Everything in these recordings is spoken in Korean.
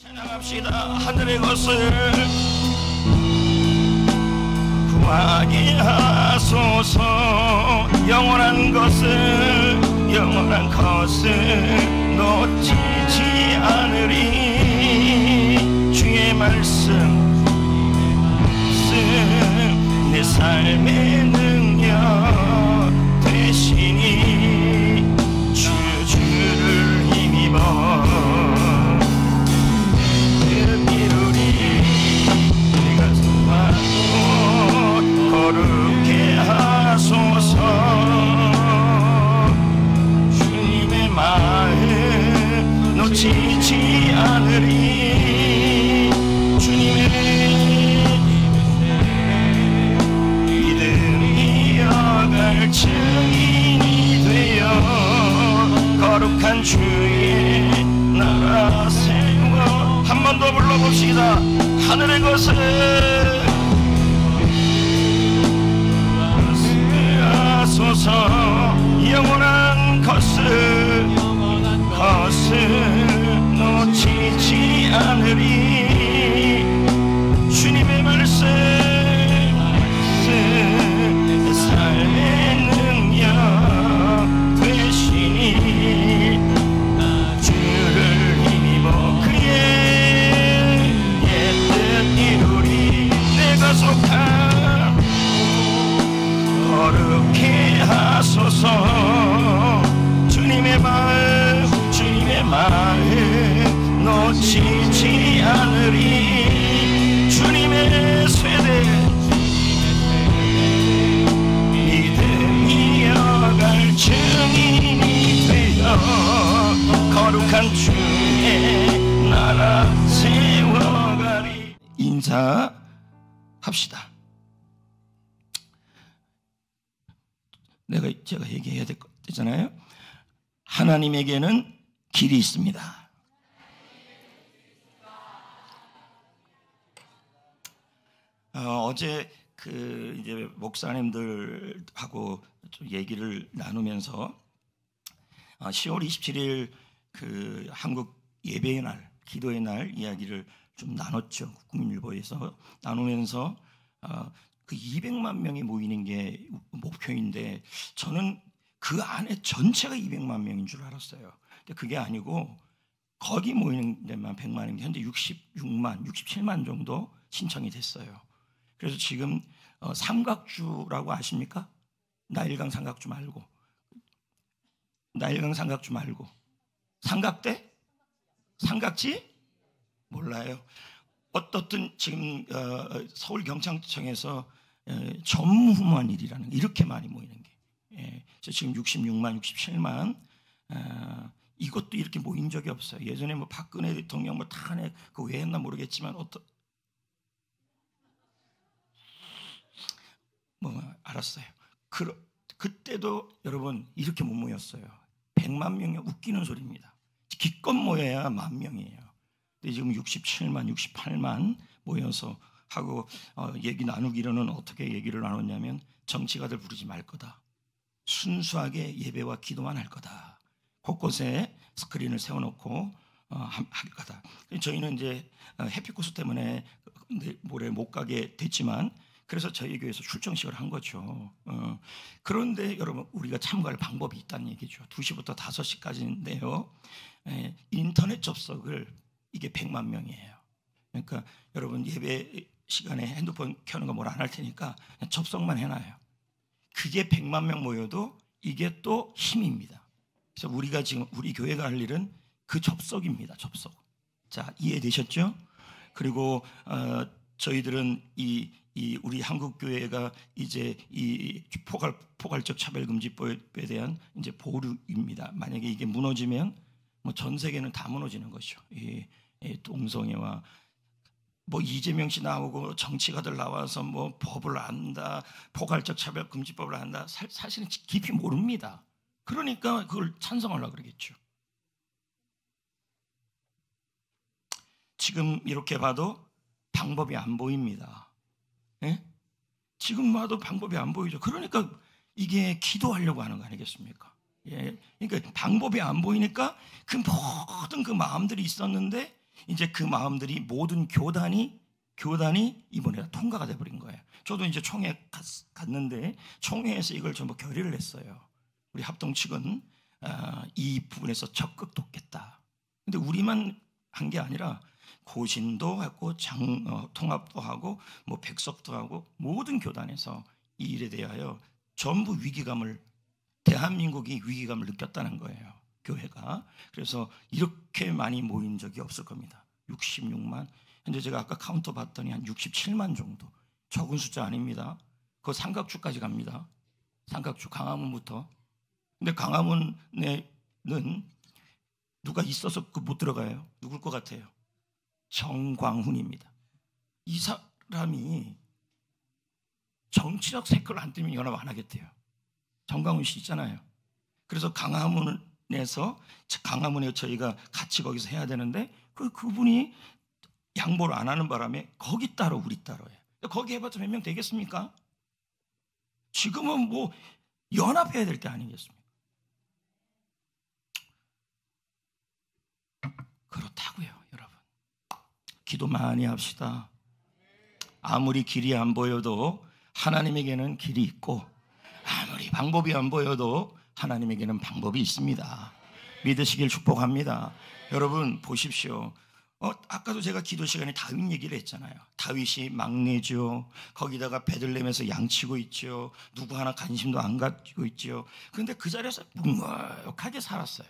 찬양합시다. 하늘의 것을 구하게 하소서. 영원한 것을 놓치지 않으리. 주의 말씀 내 삶의 능력 되시니 주를 힘입어 이루리. 내가 성화도 거룩해 하소서. 주님의 마음 놓치지 않으리. 주님의 증인이 되어 거룩한 주의 나라 세워. 한 번 더 불러봅시다. 하늘의 것을 하소서. 영원한 것을 놓치지 않으리. 주님의 말씀 삶의 능력 되시니 주를 힘입어 그의 뜻 이루리. 내가 속한 거룩해 하소서. 주님의 마음 놓치지 않으리. 주님의 세대 믿음이어갈 증인이 되어 거룩한 주의 나라 세워가리. 인사합시다. 제가 얘기해야 되잖아요. 하나님에게는 길이 있습니다. 어제 이제 목사님들하고 좀 얘기를 나누면서 10월 27일 한국 예배의 날, 기도의 날 이야기를 좀 나눴죠. 국민일보에서 나누면서 그 200만 명이 모이는 게 목표인데 저는 그 안에 전체가 200만 명인 줄 알았어요. 근데 그게 아니고 거기 모이는 데만 100만인 게 현재 66만, 67만 정도 신청이 됐어요. 그래서 지금 삼각주라고 아십니까? 나일강 삼각주 말고 삼각대? 삼각지? 몰라요. 어떻든 지금 서울경찰청에서 전무후무한 일이라는 게 이렇게 많이 모이는 게 지금 66만, 67만 이것도 이렇게 모인 적이 없어요. 예전에 뭐 박근혜 대통령 뭐 탄핵 그 왜 했나 모르겠지만 알았어요. 그때도 여러분 이렇게 못 모였어요. 100만 명이 웃기는 소리입니다. 기껏 모여야 10,000명이에요. 근데 지금 67만, 68만 모여서 하고 얘기 나누기로는 어떻게 얘기를 나눴냐면 정치가들 부르지 말 거다. 순수하게 예배와 기도만 할 거다. 곳곳에 스크린을 세워놓고 할 거다. 저희는 이제 해피코스 때문에 모레 못 가게 됐지만 그래서 저희 교회에서 출정식을 한 거죠. 그런데 여러분 우리가 참가할 방법이 있다는 얘기죠. 2시부터 5시까지인데요. 인터넷 접속을 이게 100만 명이에요. 그러니까 여러분 예배 시간에 핸드폰 켜는 거 뭘 안 할 테니까 그냥 접속만 해놔요. 그게 100만 명 모여도 이게 또 힘입니다. 그래서 우리가 지금 우리 교회가 할 일은 그 접속입니다. 접속. 자, 이해되셨죠? 그리고 저희들은 우리 한국 교회가 이제 이 포괄적 차별금지법에 대한 이제 보류입니다. 만약에 이게 무너지면 뭐 전 세계는 다 무너지는 것이죠. 동성애와 뭐 이재명 씨 나오고 정치가들 나와서 뭐 법을 안다, 포괄적 차별금지법을 안다. 사실은 깊이 모릅니다. 그러니까 그걸 찬성하려고 그러겠죠. 지금 이렇게 봐도 방법이 안 보입니다. 예? 지금 봐도 방법이 안 보이죠. 그러니까 이게 기도하려고 하는 거 아니겠습니까? 예. 그러니까 방법이 안 보이니까 그 모든 그 마음들이 있었는데 이제 그 마음들이 모든 교단이 이번에 통과가 돼버린 거예요. 저도 이제 총회 갔는데 총회에서 이걸 전부 결의를 했어요. 우리 합동 측은 이 부분에서 적극 돕겠다. 근데 우리만 한 게 아니라 고신도 하고 통합도 하고 뭐 백석도 하고 모든 교단에서 이 일에 대하여 전부 대한민국이 위기감을 느꼈다는 거예요. 교회가. 그래서 이렇게 많이 모인 적이 없을 겁니다. 66만. 현재 제가 아까 카운터 봤더니 한 67만 정도. 적은 숫자 아닙니다. 그 삼각주까지 갑니다. 삼각주 강화문부터. 근데 강화문에는 누가 있어서 못 들어가요. 누굴 것 같아요? 정광훈입니다. 이 사람이 정치적 색깔을 안 띄면 연합 안 하겠대요. 정광훈 씨 있잖아요. 그래서 강화문에 저희가 같이 거기서 해야 되는데 그분이 양보를 안 하는 바람에 거기 따로 우리 따로 해요. 거기 해봤자 몇 명 되겠습니까? 지금은 뭐 연합해야 될 때 아니겠습니까? 그렇다고요, 여러분. 기도 많이 합시다. 아무리 길이 안 보여도 하나님에게는 길이 있고, 아무리 방법이 안 보여도 하나님에게는 방법이 있습니다. 믿으시길 축복합니다. 여러분 보십시오. 아까도 제가 기도 시간에 다윗 얘기를 했잖아요. 다윗이 막내죠. 거기다가 베들레헴에서 양치고 있죠. 누구 하나 관심도 안 가지고 있죠. 그런데 그 자리에서 묵묵하게 살았어요.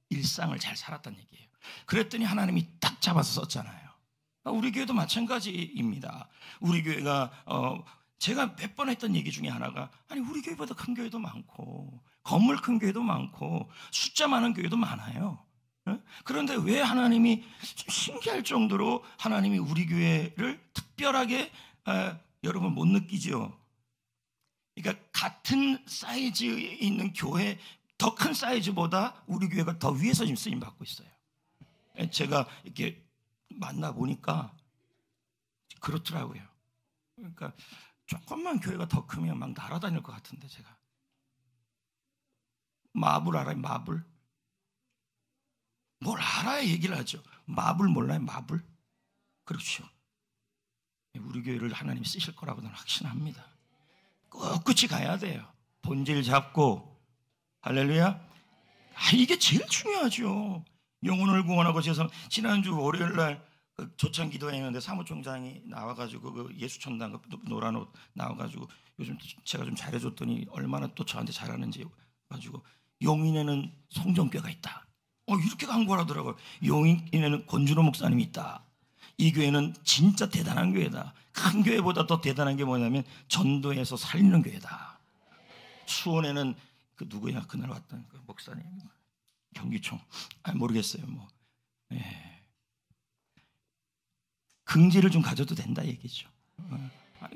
일상을 잘 살았다는 얘기예요. 그랬더니 하나님이 딱 잡아서 썼잖아요. 우리 교회도 마찬가지입니다. 우리 교회가 제가 몇 번 했던 얘기 중에 하나가, 아니 우리 교회보다 큰 교회도 많고 건물 큰 교회도 많고 숫자 많은 교회도 많아요. 그런데 왜 하나님이 좀 신기할 정도로 하나님이 우리 교회를 특별하게 여러분 못 느끼죠? 그러니까 같은 사이즈에 있는 교회 더 큰 사이즈보다 우리 교회가 더 위에서 지금 쓰임 받고 있어요. 제가 이렇게 만나보니까 그렇더라고요. 그러니까 조금만 교회가 더 크면 막 날아다닐 것 같은데, 제가 마블 알아요? 마블? 뭘 알아야 얘기를 하죠. 마블 몰라요? 마블? 그렇죠. 우리 교회를 하나님이 쓰실 거라고 저는 확신합니다. 꿋꿋이 가야 돼요. 본질 잡고. 할렐루야. 이게 제일 중요하죠. 영혼을 구원하고. 지난주 월요일날 조찬 기도했는데 사무총장이 나와가지고 그 예수천당 노란 옷 나와가지고 요즘 제가 좀 잘해줬더니 얼마나 또 저한테 잘하는지 가지고, 용인에는 성정교회가 있다. 이렇게 광고를 하더라고요. 용인에는 권준호 목사님이 있다. 이 교회는 진짜 대단한 교회다. 큰 교회보다 더 대단한 게 뭐냐면 전도에서 살리는 교회다. 수원에는 그 누구야, 그날 왔던 그 목사님, 경기총, 모르겠어요. 긍지를 좀 가져도 된다 얘기죠.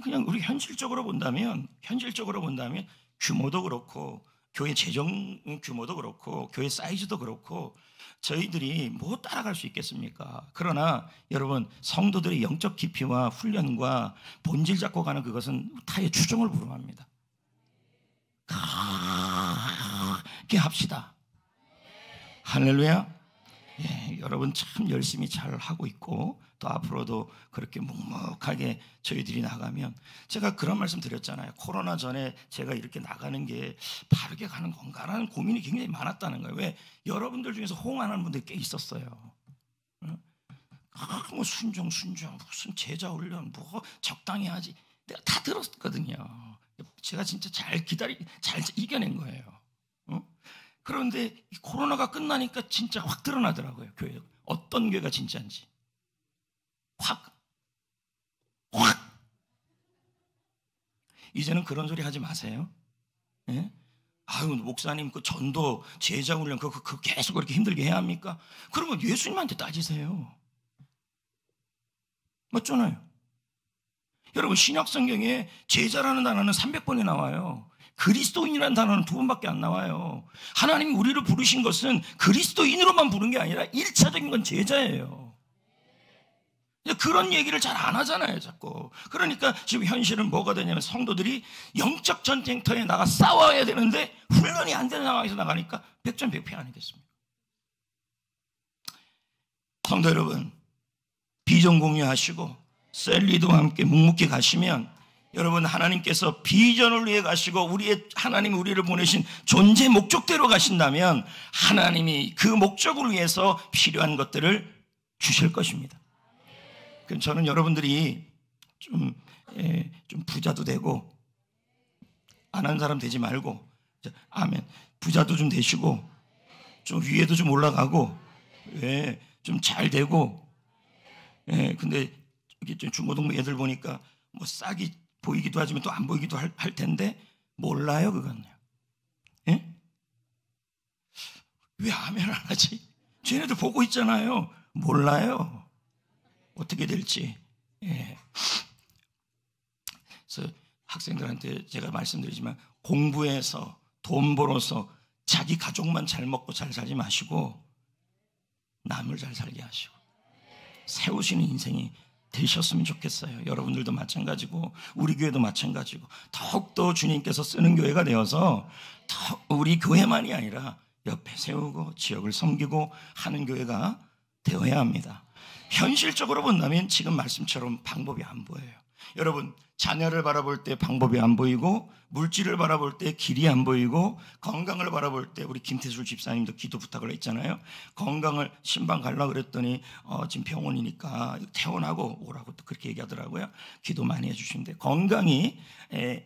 그냥 우리 현실적으로 본다면 규모도 그렇고, 교회 재정 규모도 그렇고, 교회 사이즈도 그렇고, 저희들이 뭐 따라갈 수 있겠습니까? 그러나 여러분, 성도들의 영적 깊이와 훈련과 본질 잡고 가는 그것은 타의 추종을 불허합니다. 그렇게 합시다. 할렐루야. 여러분 참 열심히 잘 하고 있고, 또 앞으로도 그렇게 묵묵하게 저희들이 나가면, 제가 그런 말씀 드렸잖아요. 코로나 전에 제가 이렇게 나가는 게 바르게 가는 건가라는 고민이 굉장히 많았다는 거예요. 왜? 여러분들 중에서 호응하는 분들이 꽤 있었어요. 뭐 순종 무슨 제자 훈련 뭐 적당히 하지, 내가 다 들었거든요. 제가 진짜 잘 이겨낸 거예요. 그런데 코로나가 끝나니까 진짜 확 드러나더라고요. 교회 어떤 교회가 진짜인지 확. 이제는 그런 소리 하지 마세요. 예? 아유, 목사님 그 전도 제자 훈련 그거 계속 그렇게 힘들게 해야 합니까? 그러면 예수님한테 따지세요. 맞잖아요. 여러분, 신약 성경에 제자라는 단어는 300번이 나와요. 그리스도인이라는 단어는 2번밖에 안 나와요. 하나님이 우리를 부르신 것은 그리스도인으로만 부른 게 아니라 1차적인 건 제자예요. 그런 얘기를 잘 안 하잖아요, 자꾸. 그러니까 지금 현실은 뭐가 되냐면, 성도들이 영적 전쟁터에 나가 싸워야 되는데 훈련이 안 되는 상황에서 나가니까 백전백패 아니겠습니까? 성도 여러분, 비전 공유하시고 셀리드와 함께 묵묵히 가시면 여러분 하나님께서 비전을 위해 가시고 하나님이 우리를 보내신 존재 목적대로 가신다면 하나님이 그 목적을 위해서 필요한 것들을 주실 것입니다. 그럼 저는 여러분들이 좀 부자도 되고 안 하는 사람 되지 말고, 아멘, 부자도 좀 되시고 좀 위에도 좀 올라가고 좀 잘 되고. 근데 중고등부 애들 보니까 뭐 싹이 보이기도 하지만 또 안 보이기도 할 텐데 몰라요 그건. 왜 아멘 안 하지? 쟤네들 보고 있잖아요. 몰라요 어떻게 될지. 그래서 학생들한테 제가 말씀드리지만 공부해서 돈 벌어서 자기 가족만 잘 먹고 잘 살지 마시고 남을 잘 살게 하시고 세우시는 인생이 되셨으면 좋겠어요. 여러분들도 마찬가지고 우리 교회도 마찬가지고 더욱더 주님께서 쓰는 교회가 되어서 우리 교회만이 아니라 옆에 세우고 지역을 섬기고 하는 교회가 되어야 합니다. 현실적으로 본다면 지금 말씀처럼 방법이 안 보여요. 여러분, 자녀를 바라볼 때 방법이 안 보이고, 물질을 바라볼 때 길이 안 보이고, 건강을 바라볼 때 우리 김태술 집사님도 기도 부탁을 했잖아요. 건강을 신방 가려고 그랬더니 지금 병원이니까 퇴원하고 오라고 또 그렇게 얘기하더라고요. 기도 많이 해주시는데 건강이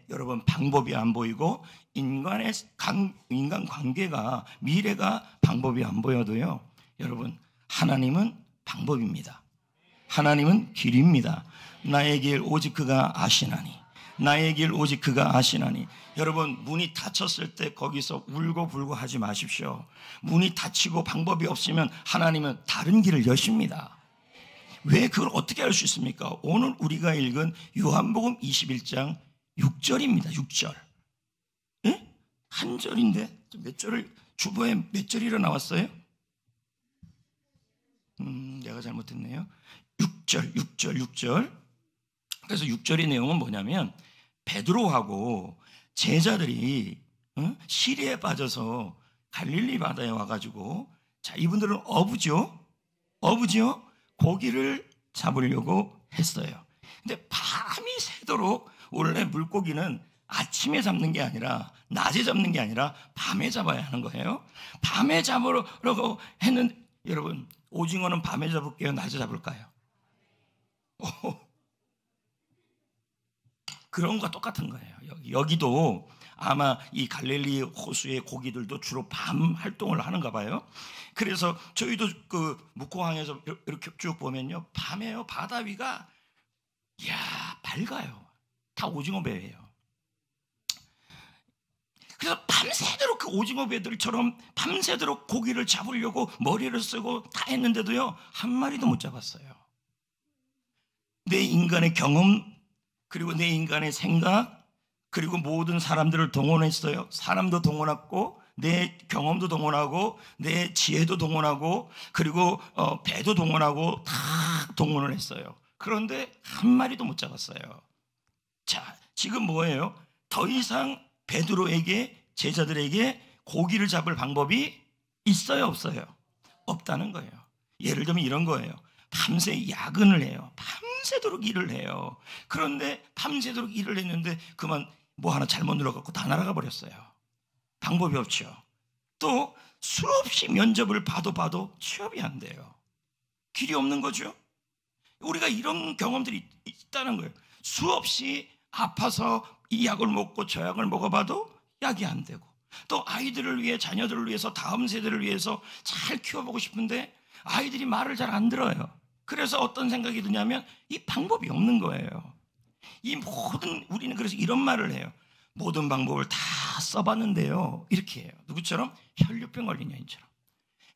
여러분 방법이 안 보이고 인간 관계가 미래가 방법이 안 보여도요, 여러분 하나님은 방법입니다. 하나님은 길입니다. 나의 길 오직 그가 아시나니, 나의 길 오직 그가 아시나니. 여러분, 문이 닫혔을 때 거기서 울고 불고 하지 마십시오. 문이 닫히고 방법이 없으면 하나님은 다른 길을 여십니다. 왜 그걸 어떻게 알 수 있습니까? 오늘 우리가 읽은 요한복음 21장 6절입니다. 6절. 예? 한 절인데 몇 절을, 주보에 몇 절이라 나왔어요? 내가 잘못했네요. 6절. 그래서 6절의 내용은 뭐냐면 베드로하고 제자들이 시리에 빠져서 갈릴리 바다에 와가지고, 자, 이분들은 어부죠. 고기를 잡으려고 했어요. 근데 밤이 새도록, 원래 물고기는 아침에 잡는 게 아니라 낮에 잡는 게 아니라 밤에 잡아야 하는 거예요. 밤에 잡으려고 했는데, 여러분, 오징어는 밤에 잡을게요, 낮에 잡을까요? 그런 것과 똑같은 거예요. 여기도 아마 이 갈릴리 호수의 고기들도 주로 밤 활동을 하는가 봐요. 그래서 저희도 그 묵호항에서 이렇게 쭉 보면요, 밤에요, 바다 위가 이야 밝아요. 다 오징어 배예요. 그래서 밤새도록 그 오징어 배들처럼 밤새도록 고기를 잡으려고 머리를 쓰고 다 했는데도요, 한 마리도 못 잡았어요. 내 인간의 경험, 그리고 내 인간의 생각, 그리고 모든 사람들을 동원했어요. 사람도 동원했고, 내 경험도 동원하고, 내 지혜도 동원하고, 그리고 배도 동원하고, 다 동원을 했어요. 그런데 한 마리도 못 잡았어요. 자, 지금 뭐예요? 더 이상 베드로에게, 제자들에게 고기를 잡을 방법이 있어요, 없어요? 없다는 거예요. 예를 들면 이런 거예요. 밤새 야근을 해요. 밤새도록 일을 해요. 그런데 밤새도록 일을 했는데 그만 뭐 하나 잘못 눌러갖고 다 날아가 버렸어요. 방법이 없죠. 또 수없이 면접을 봐도 취업이 안 돼요. 길이 없는 거죠. 우리가 이런 경험들이 있다는 거예요. 수없이 아파서 이 약을 먹고 저 약을 먹어봐도 약이 안 되고, 또 아이들을 위해, 자녀들을 위해서, 다음 세대를 위해서 잘 키워보고 싶은데 아이들이 말을 잘 안 들어요. 그래서 어떤 생각이 드냐면 이 방법이 없는 거예요. 우리는 그래서 이런 말을 해요. 모든 방법을 다 써봤는데요, 이렇게 해요. 누구처럼? 혈류병 걸린 여인처럼.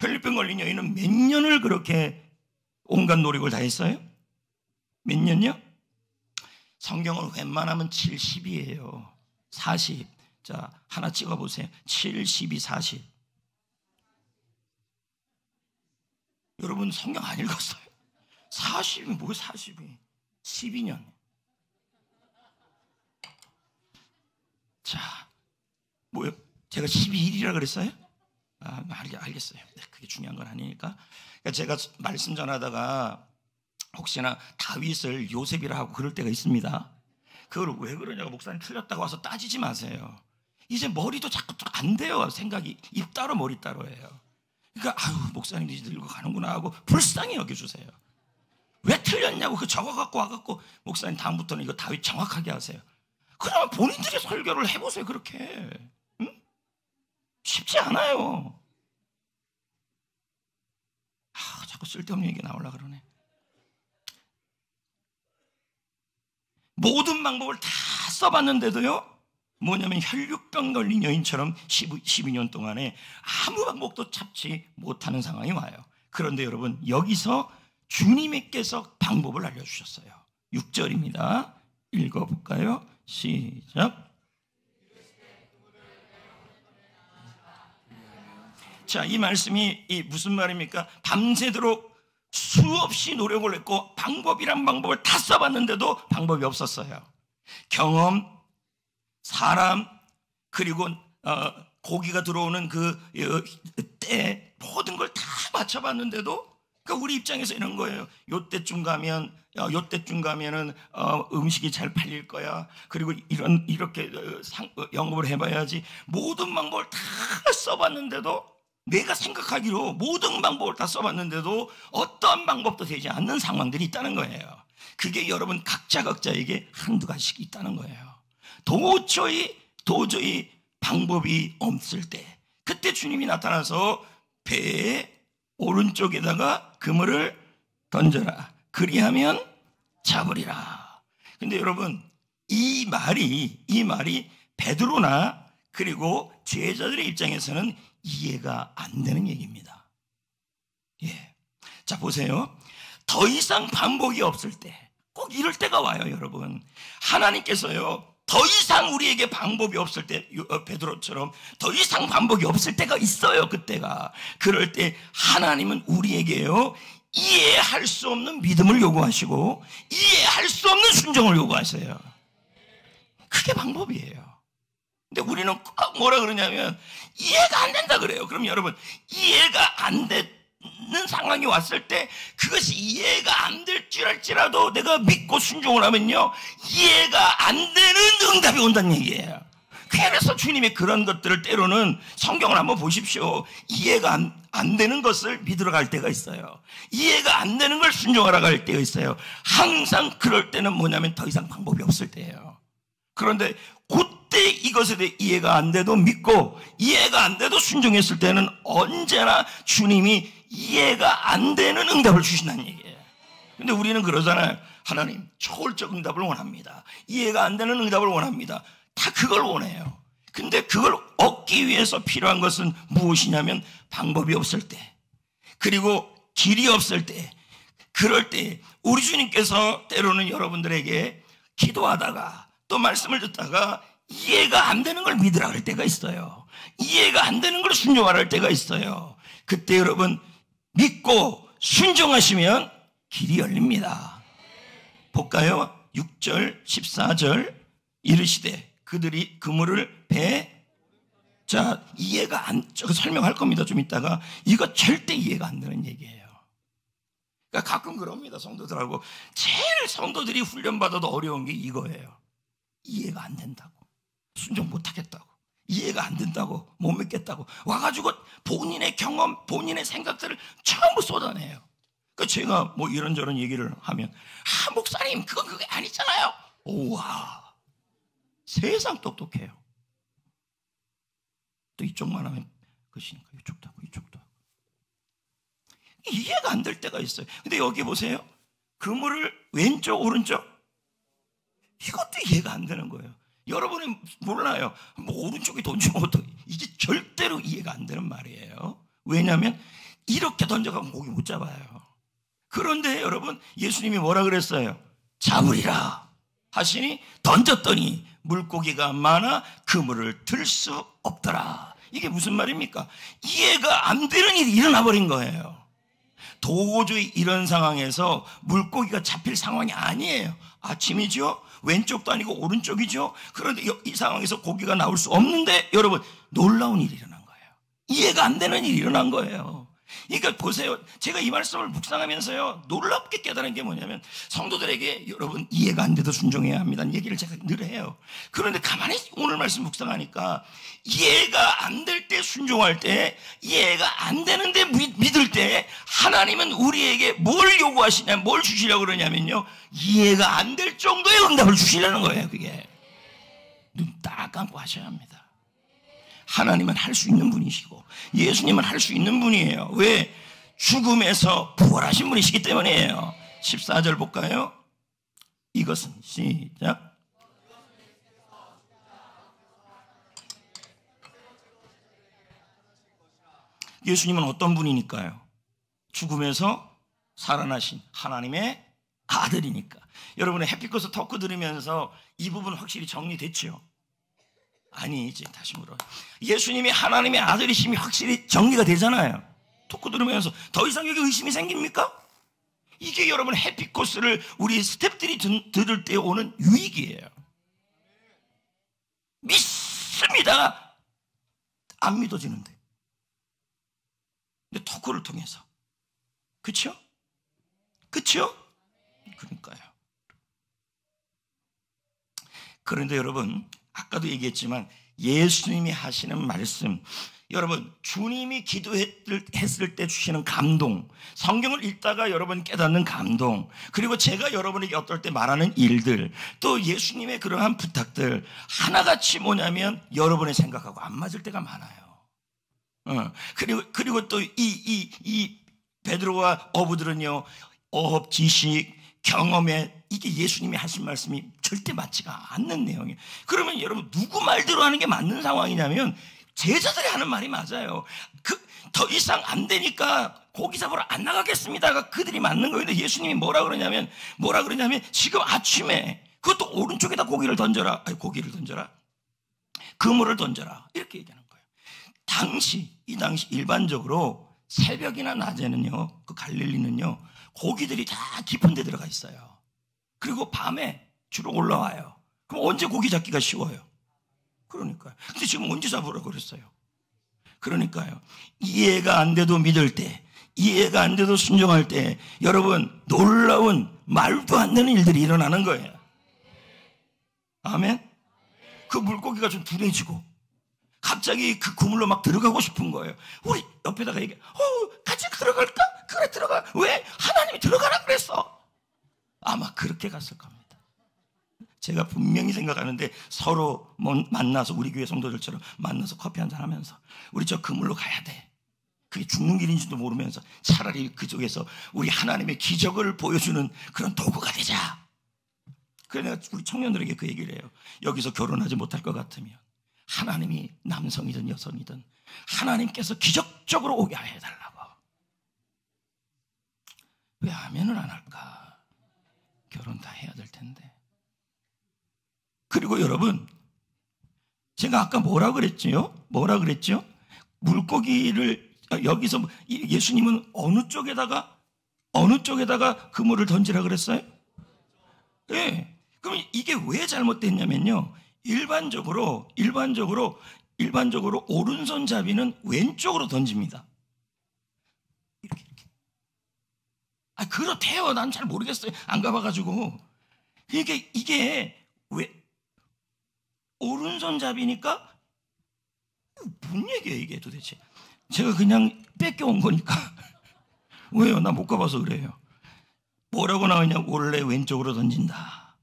혈류병 걸린 여인은 몇 년을 그렇게 온갖 노력을 다 했어요? 몇 년요? 성경은 웬만하면 70이에요. 40. 자, 하나 찍어보세요. 7, 12, 40. 여러분 성경 안 읽었어요? 40이 뭐예요? 40이 12년. 자, 뭐요? 제가 12일이라 그랬어요? 알겠어요. 그게 중요한 건 아니니까. 그러니까 제가 말씀 전하다가 혹시나 다윗을 요셉이라 하고 그럴 때가 있습니다. 그걸 왜 그러냐고 목사님 틀렸다고 와서 따지지 마세요. 이제 머리도 자꾸 안 돼요. 생각이 입 따로 머리 따로예요. 그러니까 아유 목사님이 늙어 가는구나 하고 불쌍히 여겨주세요. 왜 틀렸냐고 그 적어갖고 와갖고 목사님 다음부터는 이거 다윗 정확하게 하세요. 그러면 본인들이 설교를 해보세요. 그렇게 응? 쉽지 않아요. 자꾸 쓸데없는 얘기 나오려고 그러네. 모든 방법을 다 써봤는데도요, 뭐냐면 혈육병 걸린 여인처럼 12년 동안에 아무 방법도 찾지 못하는 상황이 와요. 그런데 여러분, 여기서 주님께서 방법을 알려주셨어요. 6절입니다. 읽어볼까요? 시작. 자, 이 말씀이 무슨 말입니까? 밤새도록 수없이 노력을 했고 방법이란 방법을 다 써봤는데도 방법이 없었어요. 경험, 사람, 그리고 고기가 들어오는 그 때 모든 걸 다 맞춰봤는데도 그러니까 우리 입장에서 이런 거예요. 요때쯤 가면은 음식이 잘 팔릴 거야. 그리고 이렇게 영업을 해봐야지. 모든 방법을 다 써봤는데도, 내가 생각하기로 모든 방법을 다 써봤는데도 어떠한 방법도 되지 않는 상황들이 있다는 거예요. 그게 여러분 각자에게 한두 가지씩 있다는 거예요. 도저히 방법이 없을 때, 그때 주님이 나타나서 배의 오른쪽에다가 그물을 던져라. 그리하면 잡으리라. 근데 여러분, 이 말이 베드로나 그리고 제자들의 입장에서는 이해가 안 되는 얘기입니다. 예. 자, 보세요. 더 이상 반복이 없을 때, 꼭 이럴 때가 와요, 여러분. 하나님께서요, 더 이상 우리에게 방법이 없을 때, 베드로처럼 더 이상 반복이 없을 때가 있어요, 그때가. 그럴 때 하나님은 우리에게요, 이해할 수 없는 믿음을 요구하시고 이해할 수 없는 순종을 요구하세요. 그게 방법이에요. 근데 우리는 꼭 뭐라 그러냐면 이해가 안 된다 그래요. 그럼 여러분, 이해가 안 되는 상황이 왔을 때 그것이 이해가 안 될 줄 알지라도 내가 믿고 순종을 하면요, 이해가 안 되는 응답이 온다는 얘기예요. 그래서 주님이 그런 것들을 때로는, 성경을 한번 보십시오. 이해가 안 되는 것을 믿으러 갈 때가 있어요. 이해가 안 되는 걸 순종하러 갈 때가 있어요. 항상 그럴 때는 뭐냐면 더 이상 방법이 없을 때예요. 그런데 그때 이것에 대해 이해가 안 돼도 믿고 이해가 안 돼도 순종했을 때는 언제나 주님이 이해가 안 되는 응답을 주신다는 얘기예요. 근데 우리는 그러잖아요. 하나님, 초월적 응답을 원합니다. 이해가 안 되는 응답을 원합니다. 다 그걸 원해요. 근데 그걸 얻기 위해서 필요한 것은 무엇이냐면 방법이 없을 때, 그리고 길이 없을 때, 그럴 때 우리 주님께서 때로는 여러분들에게 기도하다가 또 말씀을 듣다가 이해가 안 되는 걸 믿으라 할 때가 있어요. 이해가 안 되는 걸 순종하라 할 때가 있어요. 그때 여러분 믿고 순종하시면 길이 열립니다. 볼까요? 6절 14절 이르시되 그들이 그물을 자, 이해가 제가 설명할 겁니다. 좀 이따가. 이거 절대 이해가 안 되는 얘기예요. 그러니까 가끔 그럽니다. 성도들하고. 제일 성도들이 훈련받아도 어려운 게 이거예요. 이해가 안 된다고, 순종 못 하겠다고, 이해가 안 된다고, 못 믿겠다고 와가지고 본인의 경험, 본인의 생각들을 전부 쏟아내요. 그러니까 제가 뭐 이런저런 얘기를 하면, 목사님 그건 그게 아니잖아요. 우와, 세상 똑똑해요. 또 이쪽만 하면 그것이니까 이쪽도 하고 이쪽도 하고. 이해가 안 될 때가 있어요. 근데 여기 보세요. 그물을 왼쪽 오른쪽, 이것도 이해가 안 되는 거예요. 여러분이 몰라요. 뭐 오른쪽에 던지면 어떡해. 이게 절대로 이해가 안 되는 말이에요. 왜냐하면 이렇게 던져가면 고기 못 잡아요. 그런데 여러분, 예수님이 뭐라 그랬어요? 잡으리라 하시니 던졌더니 물고기가 많아 그물을 들 수 없더라. 이게 무슨 말입니까? 이해가 안 되는 일이 일어나 버린 거예요. 도저히 이런 상황에서 물고기가 잡힐 상황이 아니에요. 아침이죠? 왼쪽도 아니고 오른쪽이죠? 그런데 이 상황에서 고기가 나올 수 없는데 여러분, 놀라운 일이 일어난 거예요. 이해가 안 되는 일이 일어난 거예요. 그러니까 보세요. 제가 이 말씀을 묵상하면서요, 놀랍게 깨달은 게 뭐냐면, 성도들에게 여러분 이해가 안 돼도 순종해야 합니다는 얘기를 제가 늘 해요. 그런데 가만히 오늘 말씀 묵상하니까 이해가 안 될 때 순종할 때, 이해가 안 되는데 믿을 때 하나님은 우리에게 뭘 요구하시냐, 뭘 주시려고 그러냐면요, 이해가 안 될 정도의 응답을 주시려는 거예요. 그게 눈 딱 감고 하셔야 합니다. 하나님은 할 수 있는 분이시고 예수님은 할 수 있는 분이에요. 왜? 죽음에서 부활하신 분이시기 때문이에요. 14절 볼까요? 이것은 시작. 예수님은 어떤 분이니까요? 죽음에서 살아나신 하나님의 아들이니까. 여러분의 햇빛꽃 토크 들으면서 이 부분 확실히 정리됐죠? 아니지, 다시 물어요. 예수님이 하나님의 아들이심이 확실히 정리가 되잖아요. 토크 들으면서 더 이상 여기 의심이 생깁니까? 이게 여러분 햇빛 코스를 우리 스태프들이 들을 때 오는 유익이에요. 믿습니다. 안 믿어지는데. 근데 토크를 통해서. 그쵸? 그쵸? 그러니까요. 그런데 여러분, 아까도 얘기했지만 예수님이 하시는 말씀, 여러분 주님이 기도했을 때 주시는 감동, 성경을 읽다가 여러분 깨닫는 감동, 그리고 제가 여러분에게 어떨 때 말하는 일들, 또 예수님의 그러한 부탁들 하나같이 뭐냐면 여러분의 생각하고 안 맞을 때가 많아요. 그리고 또 이 베드로와 어부들은요, 어업, 지식, 경험에 이게 예수님이 하신 말씀이 절대 맞지가 않는 내용이에요. 그러면 여러분 누구 말대로 하는 게 맞는 상황이냐면 제자들이 하는 말이 맞아요. 더 이상 안 되니까 고기 잡으러 안 나가겠습니다가 그들이 맞는 거예요. 근데 예수님이 뭐라 그러냐면 지금 아침에 그것도 오른쪽에다 고기를 던져라. 그물을 던져라. 이렇게 얘기하는 거예요. 이 당시 일반적으로 새벽이나 낮에는요, 그 갈릴리는요, 고기들이 다 깊은 데 들어가 있어요. 그리고 밤에 주로 올라와요. 그럼 언제 고기 잡기가 쉬워요? 그러니까요. 근데 지금 언제 잡으라고 그랬어요? 그러니까요. 이해가 안 돼도 믿을 때, 이해가 안 돼도 순종할 때 여러분 놀라운 말도 안 되는 일들이 일어나는 거예요. 아멘? 그 물고기가 좀 둔해지고 갑자기 그 그물로 막 들어가고 싶은 거예요. 우리 옆에다가 얘기해. 같이 들어갈까? 그래, 들어가. 왜? 하나님이 들어가라 그랬어. 아마 그렇게 갔을 겁니다. 제가 분명히 생각하는데 서로 만나서 우리 교회 성도들처럼 만나서 커피 한잔 하면서 우리 저 그물로 가야 돼. 그게 죽는 길인지도 모르면서 차라리 그쪽에서 우리 하나님의 기적을 보여주는 그런 도구가 되자. 그래서 내가 우리 청년들에게 그 얘기를 해요. 여기서 결혼하지 못할 것 같으면 하나님이 남성이든 여성이든 하나님께서 기적적으로 오게 해달라고. 왜 아멘을 안 할까? 결혼 다 해야 될 텐데. 그리고 여러분, 제가 아까 뭐라 그랬죠? 물고기를 여기서 예수님은 어느 쪽에다가 그물을 던지라 그랬어요? 네. 그럼 이게 왜 잘못됐냐면요, 일반적으로 오른손잡이는 왼쪽으로 던집니다. 이렇게. 그렇대요. 난 잘 모르겠어요. 안 가봐가지고. 이게 왜 오른손잡이니까 무슨 얘기예요 이게 도대체? 제가 그냥 뺏겨온 거니까. 왜요? 나 못 가봐서 그래요. 뭐라고 나오냐? 원래 왼쪽으로 던진다.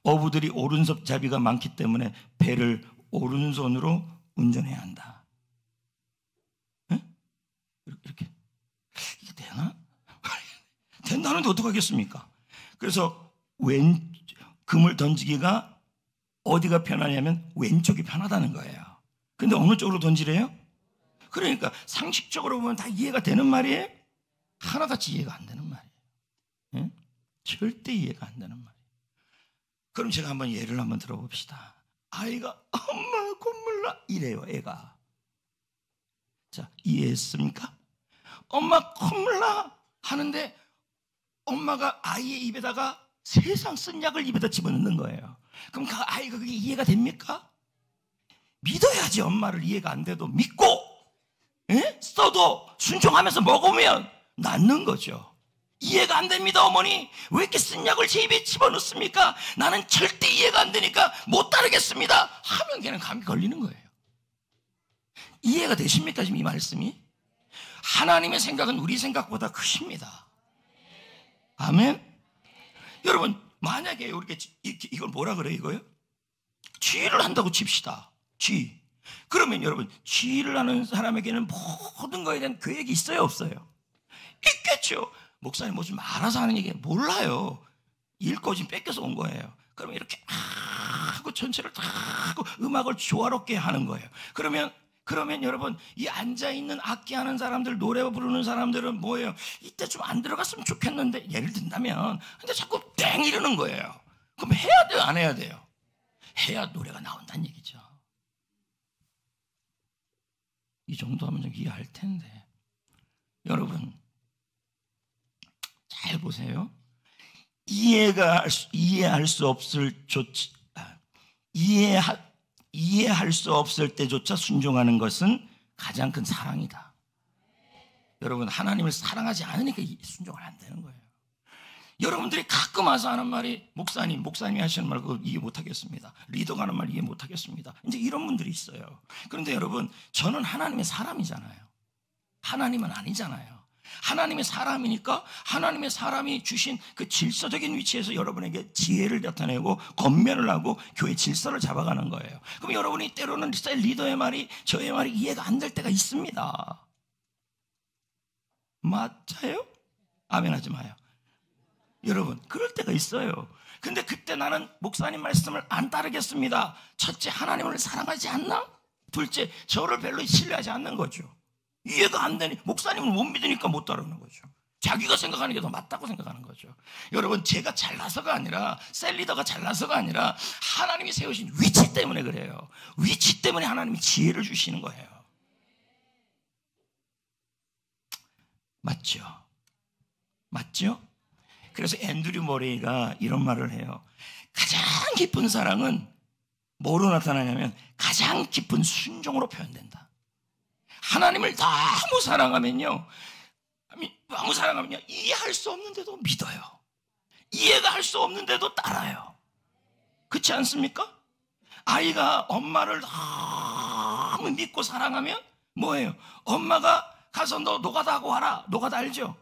어부들이 오른손잡이가 많기 때문에 배를 오른손으로 운전해야 한다. 네? 이렇게. 이게 되나? 된다는데 어떡하겠습니까? 그래서 그물 던지기가 어디가 편하냐면 왼쪽이 편하다는 거예요. 근데 어느 쪽으로 던지래요? 그러니까 상식적으로 보면 다 이해가 되는 말이에요? 하나같이 이해가 안 되는 말이에요. 예? 절대 이해가 안 되는 말이에요. 그럼 제가 한번 예를 한번 들어봅시다. 아이가 엄마 콧물나 이래요. 애가. 자, 이해했습니까? 엄마 콧물나 하는데 엄마가 아이의 입에다가 세상 쓴 약을 입에다 집어넣는 거예요. 그럼 그 아이가 그게 이해가 됩니까? 믿어야지. 엄마를 이해가 안 돼도 믿고 써도 순종하면서 먹으면 낫는 거죠. 이해가 안 됩니다, 어머니. 왜 이렇게 쓴 약을 제 입에 집어넣습니까? 나는 절대 이해가 안 되니까 못 따르겠습니다 하면 그냥 감기 걸리는 거예요. 이해가 되십니까, 지금 이 말씀이? 하나님의 생각은 우리 생각보다 크십니다. 아멘. 여러분, 만약에 우리가 이걸 뭐라 그래요, 이거요? 지혜를 한다고 칩시다. 지혜. 그러면 여러분, 지혜를 하는 사람에게는 모든 거에 대한 계획이 있어요, 없어요? 있겠죠. 목사님 뭐 좀 알아서 하는 얘기 몰라요. 읽고 지금 뺏겨서 온 거예요. 그러면 이렇게 하고 전체를 다 하고 음악을 조화롭게 하는 거예요. 그러면 여러분, 이 앉아있는 악기하는 사람들, 노래 부르는 사람들은 뭐예요? 이때 좀 안 들어갔으면 좋겠는데, 예를 든다면, 근데 자꾸 땡 이러는 거예요. 그럼 해야 돼요, 안 해야 돼요? 해야 노래가 나온다는 얘기죠. 이 정도 하면 좀 이해할 텐데. 여러분, 잘 보세요. 이해할 수 없을 때조차 순종하는 것은 가장 큰 사랑이다. 여러분, 하나님을 사랑하지 않으니까 순종을 안 되는 거예요. 여러분들이 가끔 와서 하는 말이 목사님이 하시는 말 그거 이해 못하겠습니다. 리더가 하는 말 이해 못하겠습니다. 이제 이런 분들이 있어요. 그런데 여러분, 저는 하나님의 사람이잖아요. 하나님은 아니잖아요. 하나님의 사람이니까 하나님의 사람이 주신 그 질서적인 위치에서 여러분에게 지혜를 나타내고 권면을 하고 교회 질서를 잡아가는 거예요. 그럼 여러분이 때로는 리더의 말이, 저의 말이 이해가 안 될 때가 있습니다. 맞아요? 아멘 하지 마요. 여러분, 그럴 때가 있어요. 근데 그때 나는 목사님 말씀을 안 따르겠습니다. 첫째, 하나님을 사랑하지 않나? 둘째, 저를 별로 신뢰하지 않는 거죠. 이해가 안 되니, 목사님을 못 믿으니까 못 따르는 거죠. 자기가 생각하는 게 더 맞다고 생각하는 거죠. 여러분, 제가 잘나서가 아니라, 셀리더가 잘나서가 아니라 하나님이 세우신 위치 때문에 그래요. 위치 때문에 하나님이 지혜를 주시는 거예요. 맞죠? 맞죠? 그래서 앤드류 머레이가 이런 말을 해요. 가장 깊은 사랑은 뭐로 나타나냐면 가장 깊은 순종으로 표현된다. 하나님을 너무 사랑하면요, 이해할 수 없는데도 믿어요. 이해가 할 수 없는데도 따라요. 그렇지 않습니까? 아이가 엄마를 너무 믿고 사랑하면 뭐예요? 엄마가 가서 너 노가다 하고 와라. 노가다 알죠?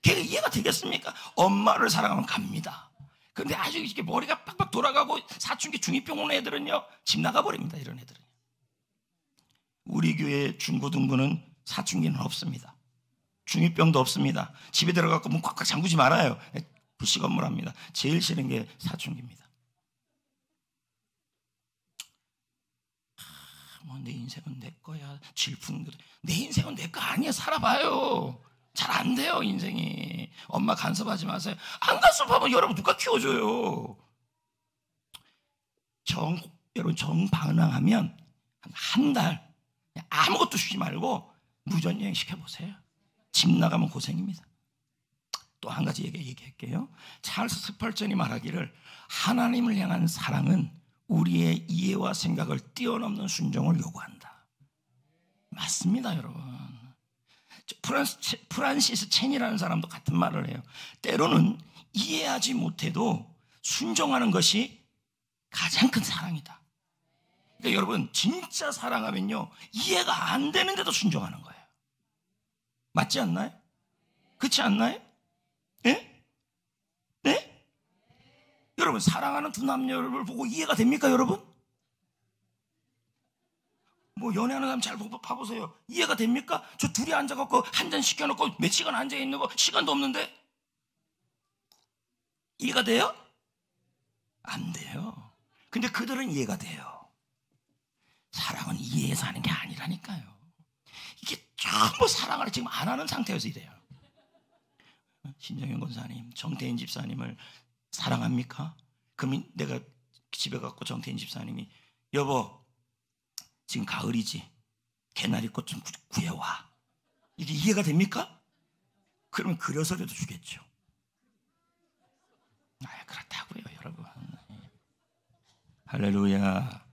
걔가 이해가 되겠습니까? 엄마를 사랑하면 갑니다. 그런데 아주 이렇게 머리가 빡빡 돌아가고 사춘기 중2병 오는 애들은요, 집 나가버립니다. 이런 애들은. 우리 교회 중고등부는 사춘기는 없습니다. 중2병도 없습니다. 집에 들어가고 문 꽉꽉 잠그지 말아요. 불시건물합니다. 제일 싫은 게 사춘기입니다. 내 인생은 내 거야. 질풍노도. 내 인생은 내 거 아니야. 살아봐요. 잘 안 돼요, 인생이. 엄마 간섭하지 마세요. 안 간섭하면 여러분 누가 키워줘요? 여러분 정방랑하면 한 달 아무것도 쉬지 말고 무전여행 시켜보세요. 집 나가면 고생입니다. 또 한 가지 얘기할게요. 찰스 스펄전이 말하기를 하나님을 향한 사랑은 우리의 이해와 생각을 뛰어넘는 순종을 요구한다. 맞습니다, 여러분. 프란시스 첸이라는 사람도 같은 말을 해요. 때로는 이해하지 못해도 순종하는 것이 가장 큰 사랑이다. 그러니까 여러분, 진짜 사랑하면요, 이해가 안 되는데도 순종하는 거예요. 맞지 않나요? 그렇지 않나요? 네? 네? 여러분, 사랑하는 두 남녀를 보고 이해가 됩니까, 여러분? 뭐 연애하는 사람 잘 봐보세요. 이해가 됩니까? 저 둘이 앉아갖고 한 잔 시켜놓고 몇 시간 앉아있는 거 시간도 없는데 이해가 돼요? 안 돼요. 근데 그들은 이해가 돼요. 사랑은 이해해서 하는 게 아니라니까요. 이게 전부 사랑을 지금 안 하는 상태여서 이래요. 신정현 권사님, 정태인 집사님을 사랑합니까? 그럼 내가 집에 가고 정태인 집사님이 여보, 지금 가을이지? 개나리꽃 좀 구해와. 이게 이해가 됩니까? 그러면 그려서라도 주겠죠. 그렇다고요, 여러분. 할렐루야.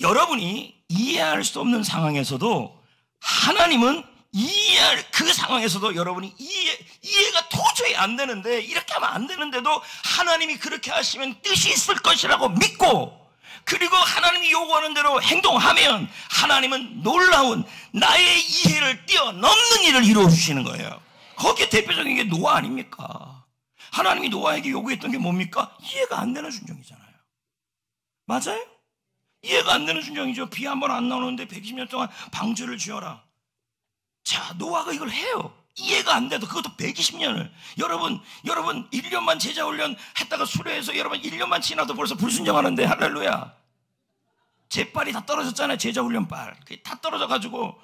여러분이 이해할 수 없는 상황에서도 하나님은 이해할 그 상황에서도 여러분이 이해가 도저히 안 되는데, 이렇게 하면 안 되는데도 하나님이 그렇게 하시면 뜻이 있을 것이라고 믿고, 그리고 하나님이 요구하는 대로 행동하면 하나님은 놀라운 나의 이해를 뛰어넘는 일을 이루어 주시는 거예요. 거기에 대표적인 게 노아 아닙니까? 하나님이 노아에게 요구했던 게 뭡니까? 이해가 안 되는 순종이잖아요. 맞아요? 이해가 안 되는 순종이죠. 비 한 번 안 나오는데 120년 동안 방주를 지어라. 자, 노아가 이걸 해요. 이해가 안 돼도, 그것도 120년을. 여러분 1년만 제자훈련 했다가 수료해서 여러분 1년만 지나도 벌써 불순종하는데, 할렐루야. 제 빨이 다 떨어졌잖아요. 제자훈련 빨. 그게 다 떨어져가지고,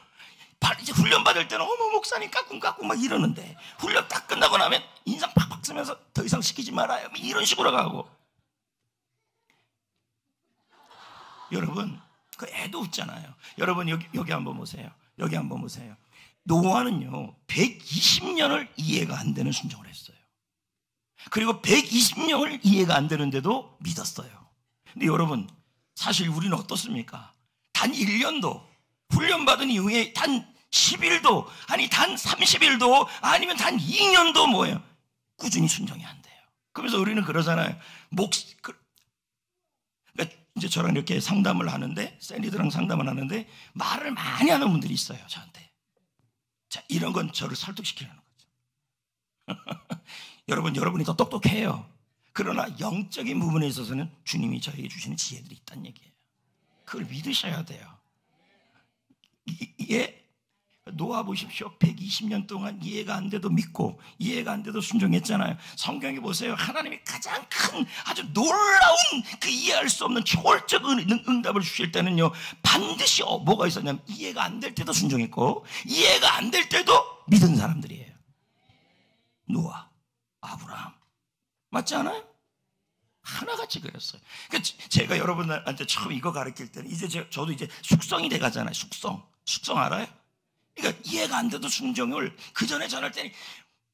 이제 훈련 받을 때는 어머 목사님 까꿍까꿍 막 이러는데, 훈련 딱 끝나고 나면 인상 팍팍 쓰면서 더 이상 시키지 말아요, 이런 식으로 가고. 여러분, 그 애도 웃잖아요. 여러분 여기 한번 보세요. 여기 한번 보세요. 노아는요 120년을 이해가 안 되는 순종을 했어요. 그리고 120년을 이해가 안 되는데도 믿었어요. 근데 여러분, 사실 우리는 어떻습니까? 단 1년도 훈련받은 이후에 단 10일도, 아니 단 30일도, 아니면 단 2년도 뭐예요? 꾸준히 순종이 안 돼요. 그래서 우리는 그러잖아요. 그러니까 이제 저랑 이렇게 상담을 하는데, 샌디드랑 상담을 하는데 말을 많이 하는 분들이 있어요, 저한테. 자, 이런 건 저를 설득시키려는 거죠. 여러분이 더 똑똑해요. 그러나 영적인 부분에 있어서는 주님이 저에게 주시는 지혜들이 있다는 얘기예요. 그걸 믿으셔야 돼요. 노아 보십시오. 120년 동안 이해가 안 돼도 믿고, 이해가 안 돼도 순종했잖아요. 성경에 보세요. 하나님이 가장 큰, 아주 놀라운, 그 이해할 수 없는 초월적 응답을 주실 때는요, 반드시 뭐가 있었냐면, 이해가 안 될 때도 순종했고, 이해가 안 될 때도 믿은 사람들이에요. 노아, 아브라함, 맞지 않아요? 하나같이 그랬어요. 그러니까 제가 여러분한테 처음 이거 가르칠 때는, 이제 저도 이제 숙성이 돼 가잖아요. 숙성 알아요? 그러니까 이해가 안 돼도 순종을, 그 전에 전할 때는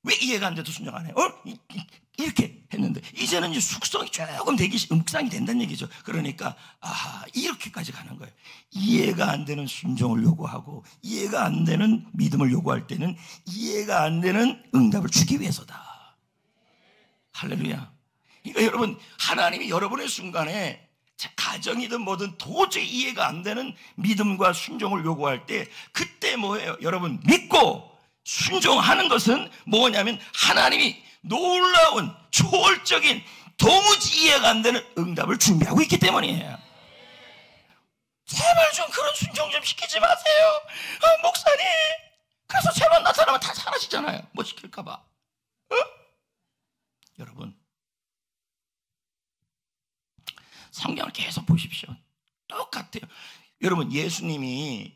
왜 이해가 안 돼도 순종 안 해요? 이렇게 했는데, 이제는 이제 숙성이 조금 묵상이 된다는 얘기죠. 그러니까 이렇게까지 가는 거예요. 이해가 안 되는 순종을 요구하고, 이해가 안 되는 믿음을 요구할 때는 이해가 안 되는 응답을 주기 위해서다. 할렐루야. 그러니까 여러분, 하나님이 여러분의 순간에 가정이든 뭐든 도저히 이해가 안 되는 믿음과 순종을 요구할 때, 그때 뭐예요? 여러분, 믿고 순종하는 것은 뭐냐면 하나님이 놀라운 초월적인 도무지 이해가 안 되는 응답을 준비하고 있기 때문이에요. 제발 좀 그런 순종 좀 시키지 마세요. 목사님, 그래서 제발 나타나면 다 사라지잖아요. 뭐 시킬까봐. 여러분, 성경을 계속 보십시오. 똑같아요. 여러분, 예수님이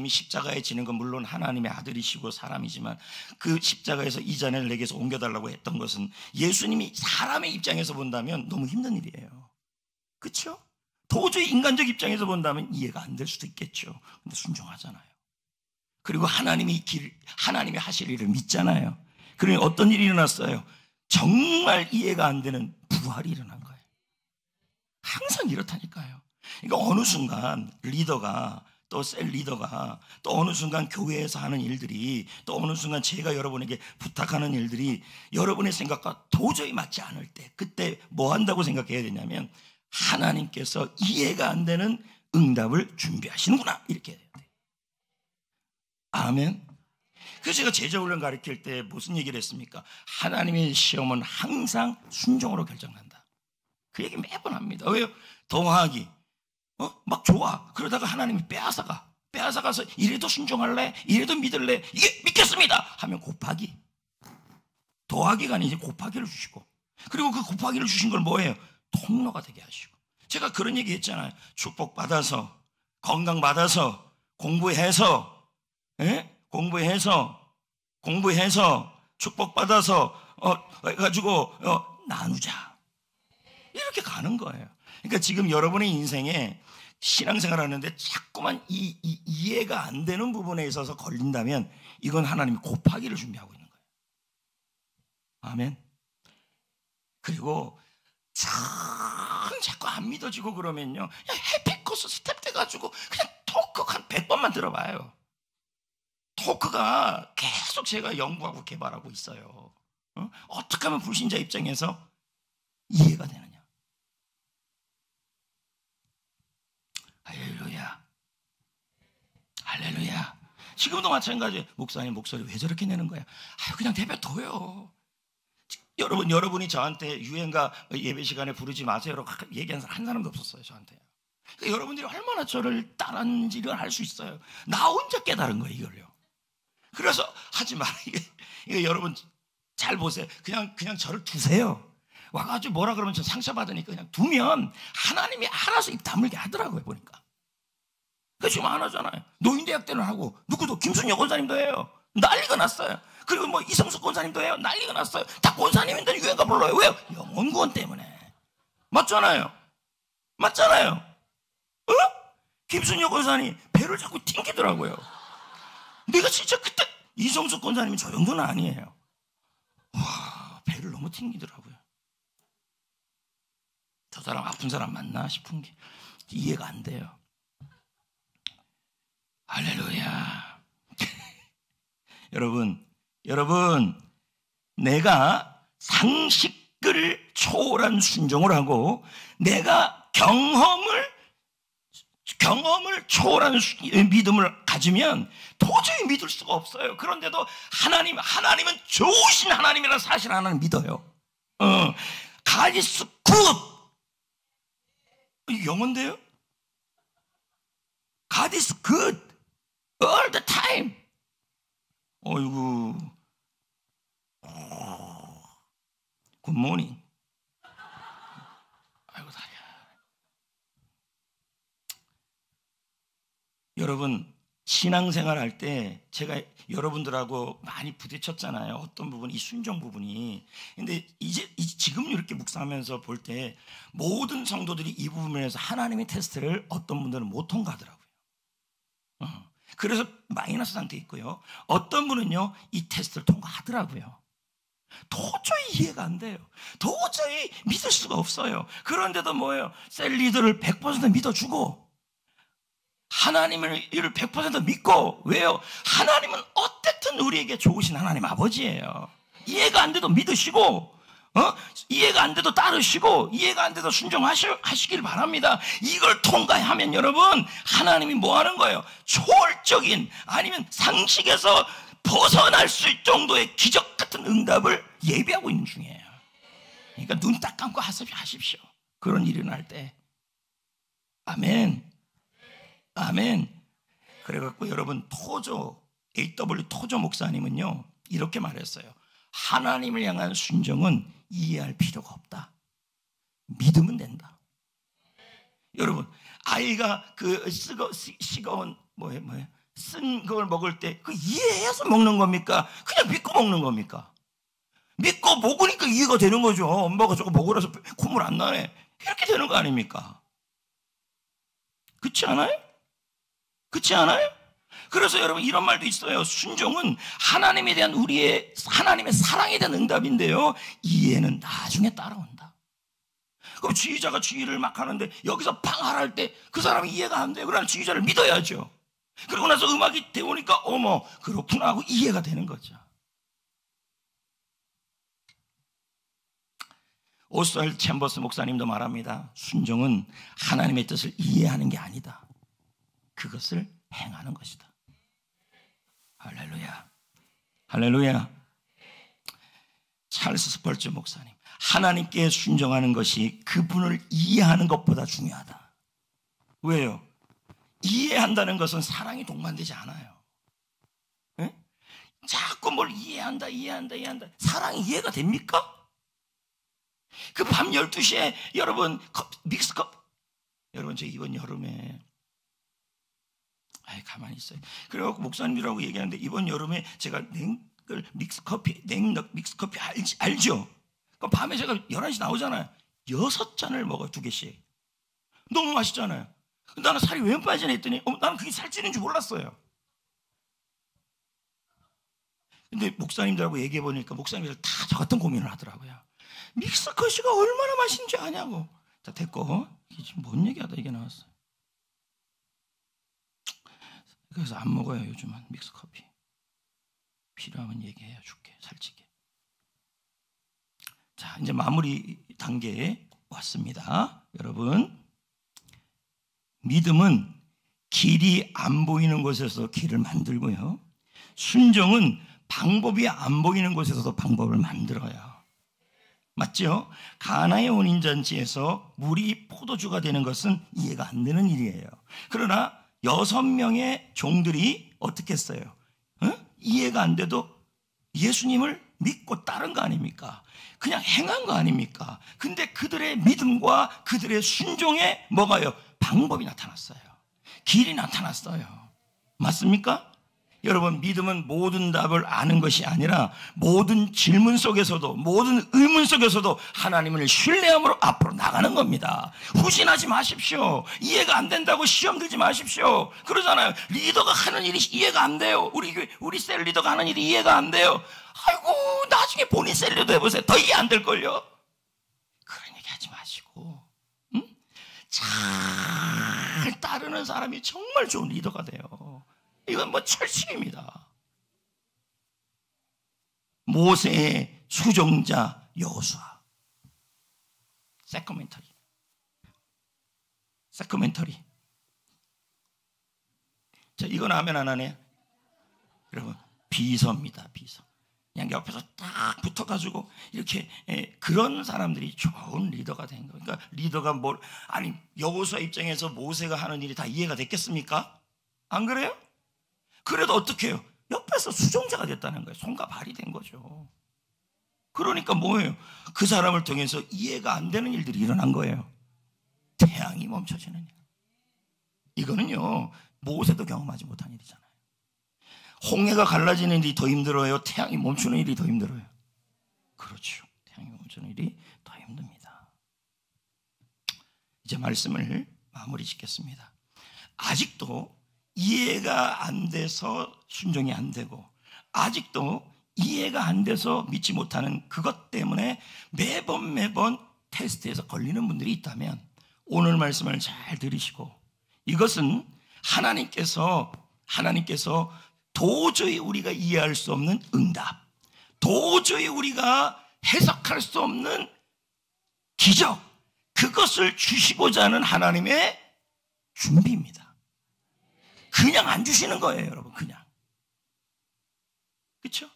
십자가에 지는 건 물론 하나님의 아들이시고 사람이지만, 그 십자가에서 이 잔을 내게서 옮겨달라고 했던 것은 예수님이 사람의 입장에서 본다면 너무 힘든 일이에요. 그렇죠? 도저히 인간적 입장에서 본다면 이해가 안 될 수도 있겠죠. 근데 순종하잖아요. 그리고 하나님이 하실 일을 믿잖아요. 그러니 어떤 일이 일어났어요? 정말 이해가 안 되는 부활이 일어난 거예요. 항상 이렇다니까요. 그러니까 어느 순간 리더가, 또 셀 리더가, 또 어느 순간 교회에서 하는 일들이, 또 어느 순간 제가 여러분에게 부탁하는 일들이 여러분의 생각과 도저히 맞지 않을 때, 그때 뭐 한다고 생각해야 되냐면, 하나님께서 이해가 안 되는 응답을 준비하시는구나, 이렇게 해야 돼요. 아멘. 그래서 제가 제자훈련 가르칠 때 무슨 얘기를 했습니까? 하나님의 시험은 항상 순종으로 결정난다. 그 얘기 매번 합니다. 왜요? 더하기 막 좋아. 그러다가 하나님이 빼앗아가서 이래도 순종할래? 이래도 믿을래? 이게 믿겠습니다 하면 곱하기, 더하기가 아니지 곱하기를 주시고, 그리고 그 곱하기를 주신 걸 뭐예요? 통로가 되게 하시고. 제가 그런 얘기 했잖아요. 축복받아서, 건강받아서, 공부해서 축복받아서 해가지고 나누자, 이렇게 가는 거예요. 그러니까 지금 여러분의 인생에 신앙생활 하는데 자꾸만 이해가 안 되는 부분에 있어서 걸린다면, 이건 하나님이 곱하기를 준비하고 있는 거예요. 아멘. 그리고 자꾸 안 믿어지고 그러면요, 해피코스 스텝 돼가지고 그냥 톡톡 한 100번만 들어봐요. 토크가 계속 제가 연구하고 개발하고 있어요. 어떻게 하면 불신자 입장에서 이해가 되느냐. 할렐루야. 할렐루야. 지금도 마찬가지예요. 목사님 목소리 왜 저렇게 내는 거야? 그냥 내뱉어요. 여러분이 저한테 유행가 예배 시간에 부르지 마세요라고 얘기한 사람 한 사람도 없었어요. 저한테. 그러니까 여러분들이 얼마나 저를 따라하는지를 알 수 있어요. 나 혼자 깨달은 거예요, 이걸요. 그래서 하지 마. 이게 여러분 잘 보세요. 그냥 저를 두세요. 와가지고 뭐라 그러면 저 상처받으니까 그냥 두면 하나님이 알아서 입 다물게 하더라고요, 보니까. 그 지금 안 하잖아요. 노인대학 때는 하고, 누구도 김순혁 권사님도 해요. 난리가 났어요. 그리고 뭐 이성숙 권사님도 해요. 난리가 났어요. 다 권사님인데 유행가 불러요. 왜요? 영혼구원 때문에. 맞잖아요. 맞잖아요. 어? 김순혁 권사님 배를 자꾸 튕기더라고요. 내가 진짜 그때 이성숙 권사님이 저 정도는 아니에요. 와, 배를 너무 튕기더라고요. 저 사람 아픈 사람 맞나 싶은 게 이해가 안 돼요. 할렐루야. 여러분, 내가 상식을 초월한 순종을 하고 내가 경험을 초월한 믿음을 가지면 도저히 믿을 수가 없어요. 그런데도 하나님은 좋으신 하나님이라는 사실 하나는 믿어요. God is good. 영어인데요? God is good all the time. 어이구, 굿모닝. 아이고 다리야. 여러분 신앙생활 할 때 제가 여러분들하고 많이 부딪혔잖아요. 어떤 부분, 이 순종 부분이. 근데 지금 이렇게 묵상하면서 볼 때 모든 성도들이 이 부분에서 하나님의 테스트를 어떤 분들은 못 통과하더라고요. 그래서 마이너스 상태에 있고요. 어떤 분은요, 이 테스트를 통과하더라고요. 도저히 이해가 안 돼요. 도저히 믿을 수가 없어요. 그런데도 뭐예요? 셀 리더를 100% 믿어주고 하나님을 100% 믿고. 왜요? 하나님은 어쨌든 우리에게 좋으신 하나님 아버지예요. 이해가 안 돼도 믿으시고, 이해가 안 돼도 따르시고, 이해가 안 돼도 순종하시길 바랍니다. 이걸 통과하면 여러분, 하나님이 뭐 하는 거예요? 초월적인, 아니면 상식에서 벗어날 수 있을 정도의 기적 같은 응답을 예비하고 있는 중이에요. 그러니까 눈 딱 감고 하십시오. 그런 일이 날 때. 아멘. 아멘. 그래갖고 여러분 AW 토조 목사님은요 이렇게 말했어요. 하나님을 향한 순종은 이해할 필요가 없다. 믿으면 된다. 여러분 아이가 그 시거운 쓴 걸 먹을 때 그 이해해서 먹는 겁니까? 그냥 믿고 먹는 겁니까? 믿고 먹으니까 이해가 되는 거죠. 엄마가 저거 먹으라서 콧물 안 나네. 이렇게 되는 거 아닙니까? 그렇지 않아요? 그렇지 않아요? 그래서 여러분 이런 말도 있어요. 순종은 하나님에 대한 하나님의 사랑에 대한 응답인데요, 이해는 나중에 따라온다. 그럼 지휘자가 지휘를 막 하는데 여기서 방할할 때 그 사람이 이해가 안 돼요. 그러면 지휘자를 믿어야죠. 그러고 나서 음악이 되오니까 어머 그렇구나 하고 이해가 되는 거죠. 오스왈드 챔버스 목사님도 말합니다. 순종은 하나님의 뜻을 이해하는 게 아니다. 그것을 행하는 것이다. 할렐루야. 할렐루야. 찰스 스펄전 목사님, 하나님께 순종하는 것이 그분을 이해하는 것보다 중요하다. 왜요? 이해한다는 것은 사랑이 동반되지 않아요. 네? 자꾸 뭘 이해한다. 사랑이 이해가 됩니까? 그 밤 12시에 여러분 믹스컵, 여러분 저 이번 여름에 가만히 있어요. 그래갖고 목사님들하고 얘기하는데 이번 여름에 제가 믹스커피 알죠? 그 밤에 제가 11시 나오잖아요. 6잔을 먹어요. 2개씩. 너무 맛있잖아요. 나는 살이 왜 빠지나 했더니 나는 그게 살찌는 줄 몰랐어요. 근데 목사님들하고 얘기해보니까 목사님들 다 저 같은 고민을 하더라고요. 믹스커피가 얼마나 맛있는지 아냐고. 자, 됐고. 이게 지금 뭔 얘기하다 이게 나왔어요. 그래서 안 먹어요, 요즘은 믹스커피. 필요하면 얘기해 줄게, 살찌게. 자, 이제 마무리 단계에 왔습니다. 여러분, 믿음은 길이 안 보이는 곳에서 길을 만들고요, 순종은 방법이 안 보이는 곳에서도 방법을 만들어요. 맞죠? 가나의 혼인잔치에서 물이 포도주가 되는 것은 이해가 안 되는 일이에요. 그러나 6명의 종들이 어떻게 했어요? 이해가 안 돼도 예수님을 믿고 따른 거 아닙니까? 그냥 행한 거 아닙니까? 근데 그들의 믿음과 그들의 순종에 뭐가요? 방법이 나타났어요. 길이 나타났어요. 맞습니까? 여러분, 믿음은 모든 답을 아는 것이 아니라 모든 질문 속에서도, 모든 의문 속에서도 하나님을 신뢰함으로 앞으로 나가는 겁니다. 후진하지 마십시오. 이해가 안 된다고 시험 들지 마십시오. 그러잖아요. 리더가 하는 일이 이해가 안 돼요. 우리 셀 리더가 하는 일이 이해가 안 돼요. 아이고, 나중에 본인 셀 리더 해보세요. 더 이해 안 될걸요. 그런 얘기 하지 마시고, 잘 따르는 사람이 정말 좋은 리더가 돼요. 이건 뭐 철칙입니다. 모세의 수종자 여호수아. 세커멘터리. 자, 이건 아멘 안 하네. 여러분, 비서입니다. 비서. 그냥 옆에서 딱 붙어가지고 이렇게, 그런 사람들이 좋은 리더가 된 거예요. 그러니까 리더가 여호수아 입장에서 모세가 하는 일이 다 이해가 됐겠습니까? 안 그래요? 그래도 어떻게 해요? 옆에서 수종자가 됐다는 거예요. 손과 발이 된 거죠. 그러니까 뭐예요? 그 사람을 통해서 이해가 안 되는 일들이 일어난 거예요. 태양이 멈춰지는 일. 이거는요, 모세도 경험하지 못한 일이잖아요. 홍해가 갈라지는 일이 더 힘들어요? 태양이 멈추는 일이 더 힘들어요? 그렇죠. 태양이 멈추는 일이 더 힘듭니다. 이제 말씀을 마무리 짓겠습니다. 아직도 이해가 안 돼서 순종이 안 되고, 아직도 이해가 안 돼서 믿지 못하는 그것 때문에 매번 테스트에서 걸리는 분들이 있다면 오늘 말씀을 잘 들으시고, 이것은 하나님께서 도저히 우리가 이해할 수 없는 응답, 도저히 우리가 해석할 수 없는 기적, 그것을 주시고자 하는 하나님의 준비입니다. 그냥 안 주시는 거예요, 여러분. 그냥. 그렇죠?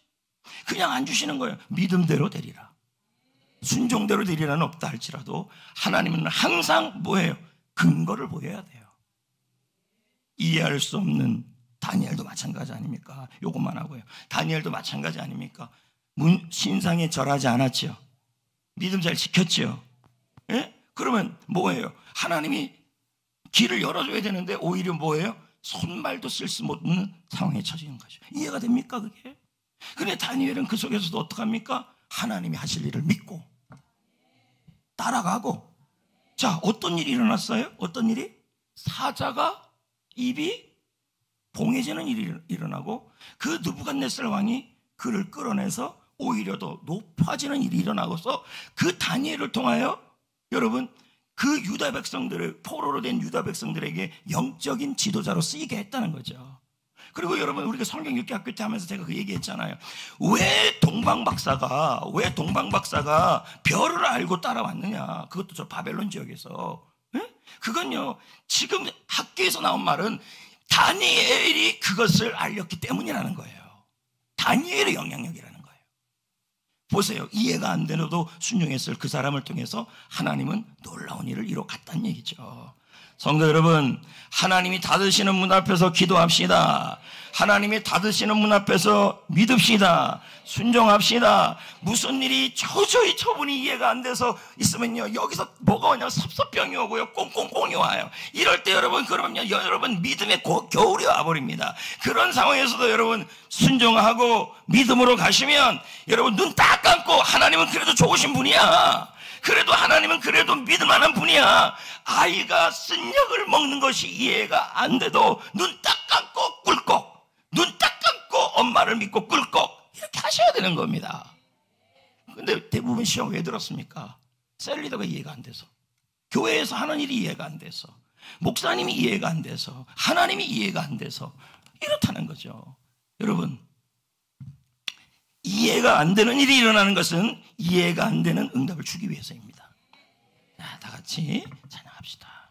그냥 안 주시는 거예요. 믿음대로 되리라, 순종대로 되리라는 없다 할지라도 하나님은 항상 뭐예요? 근거를 보여야 돼요. 이해할 수 없는 다니엘도 마찬가지 아닙니까? 요것만 하고요. 다니엘도 마찬가지 아닙니까? 신상에 절하지 않았죠. 믿음 잘 지켰죠. 예? 그러면 뭐예요? 하나님이 길을 열어줘야 되는데 오히려 뭐예요? 손말도 쓸 수 없는 상황에 처지는 거죠. 이해가 됩니까, 그게? 근데 다니엘은 그 속에서도 어떡합니까? 하나님이 하실 일을 믿고 따라가고. 자, 어떤 일이 일어났어요? 어떤 일이? 사자가 입이 봉해지는 일이 일어나고, 그 느부갓네살 왕이 그를 끌어내서 오히려 더 높아지는 일이 일어나고서 그 다니엘을 통하여 여러분, 그 유다 백성들을, 포로로 된 유다 백성들에게 영적인 지도자로 쓰이게 했다는 거죠. 그리고 여러분, 우리가 성경 읽기 학교 때 하면서 제가 그 얘기했잖아요. 왜 동방박사가 별을 알고 따라왔느냐? 그것도 저 바벨론 지역에서. 그건요, 지금 학교에서 나온 말은 다니엘이 그것을 알렸기 때문이라는 거예요. 다니엘의 영향력이라는 거예요. 보세요. 이해가 안 되어도 순종했을 그 사람을 통해서 하나님은 놀라운 일을 이뤄갔다는 얘기죠. 성도 여러분, 하나님이 닫으시는 문 앞에서 기도합시다. 하나님이 닫으시는 문 앞에서 믿읍시다. 순종합시다. 무슨 일이 도저히 처분이 이해가 안 돼서 있으면요, 여기서 뭐가 오냐면 섭섭병이 오고요, 꽁꽁꽁이 와요. 이럴 때 그러면요, 여러분 믿음의 겨울이 와버립니다. 그런 상황에서도 여러분 순종하고 믿음으로 가시면 여러분 눈 딱 감고, 하나님은 그래도 좋으신 분이야, 그래도 하나님은 그래도 믿을만한 분이야, 아이가 쓴약을 먹는 것이 이해가 안 돼도 눈 딱 감고 꿀꺽, 눈 딱 감고 엄마를 믿고 꿀꺽, 이렇게 하셔야 되는 겁니다. 근데 대부분 시험 왜 들었습니까? 셀리더가 이해가 안 돼서, 교회에서 하는 일이 이해가 안 돼서, 목사님이 이해가 안 돼서, 하나님이 이해가 안 돼서 이렇다는 거죠. 여러분, 이해가 안 되는 일이 일어나는 것은 이해가 안 되는 응답을 주기 위해서입니다. 자, 다 같이 찬양합시다.